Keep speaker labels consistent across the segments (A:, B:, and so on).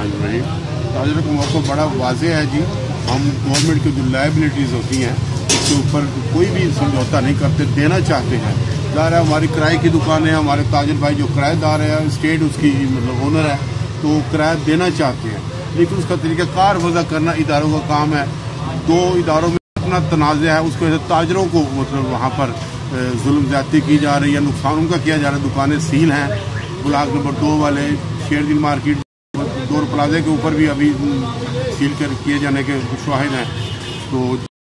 A: ताजरों का मौका बड़ा वाज़ेह है जी। हम गवर्नमेंट की जो लायबिलिटीज़ होती हैं उसके ऊपर कोई भी समझौता नहीं करते, देना चाहते हैं। ज़ाहिर है हमारी किराए की दुकान है, हमारे ताजर भाई जो किराएदार है, स्टेट उसकी मतलब ओनर है, तो किराया देना चाहते हैं, लेकिन उसका तरीक़ाकार वज़ा करना इदारों का काम है। दो इदारों में अपना तनाज़ा है, उसकी वजह से ताजरों को मतलब वहाँ पर जुल्म ज़्यादती की जा रही है, नुकसान उनका किया जा रहा है। दुकानें सील हैं, ब्लॉक नंबर 2 वाले शेरदिल मार्केट डोर प्लाजा के ऊपर भी अभी सील कर किए जाने के शाहिद हैं। तो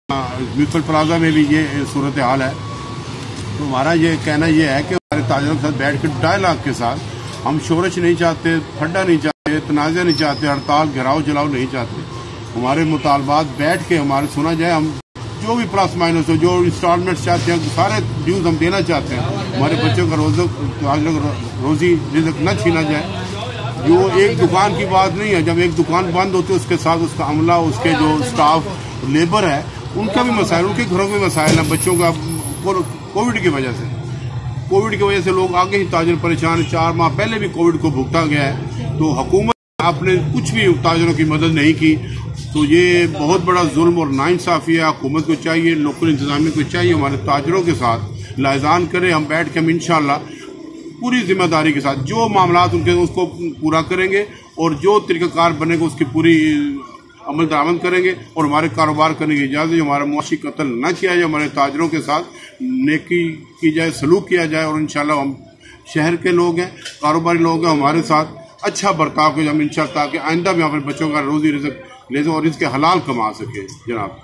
A: म्यूनसिपल प्लाजा में भी ये सूरत हाल है। तो हमारा ये कहना ये है कि हमारे ताजरों के साथ बैठ कर डायलॉग के साथ हम शोरश नहीं चाहते, फड्डा नहीं चाहते, तनाज़ा नहीं चाहते, हड़ताल घेराव जलाव नहीं चाहते। हमारे मुतालबात बैठ के हमारे सुना जाए, हम जो भी प्लस माइनस हो, जो इंस्टॉलमेंट्स चाहते हैं, सारे ड्यूज हम देना चाहते हैं। हमारे बच्चों का रोजी रिज़्क न छीना जाए। जो एक दुकान की बात नहीं है, जब एक दुकान बंद होती है उसके साथ उसका अमला, उसके जो स्टाफ लेबर है, उनका भी मसाइल, उनके घरों के मसाइल हैं। बच्चों का कोविड की वजह से लोग आगे ही ताजर परेशान। 4 माह पहले भी कोविड को भुगता गया है, तो हुकूमत आपने कुछ भी ताजरों की मदद नहीं की। तो ये बहुत बड़ा जुल्म और नाइंसाफ़ी है। हुकूमत को चाहिए, लोकल इंतजामिया को चाहिए हमारे ताजरों के साथ लाइजान करे। हम बैठ के हम इंशाल्लाह पूरी जिम्मेदारी के साथ जो मामलात उनके उसको पूरा करेंगे और जो तरीक़ाकार बनेगा उसकी पूरी अमल दरामद करेंगे और हमारे कारोबार करने की इजाज़त, हमारा मुआशी कत्ल न किया जाए, हमारे ताजरों के साथ नेकी की जाए, सलूक किया जाए। और इंशाल्लाह हम शहर के लोग हैं, कारोबारी लोग हैं, हमारे साथ अच्छा बर्ताव करें हम इंशाल्लाह, ताकि आइंदा भी अपने बच्चों का रोजी रिज़्क ले और इसके हलाल कमा सके जनाब।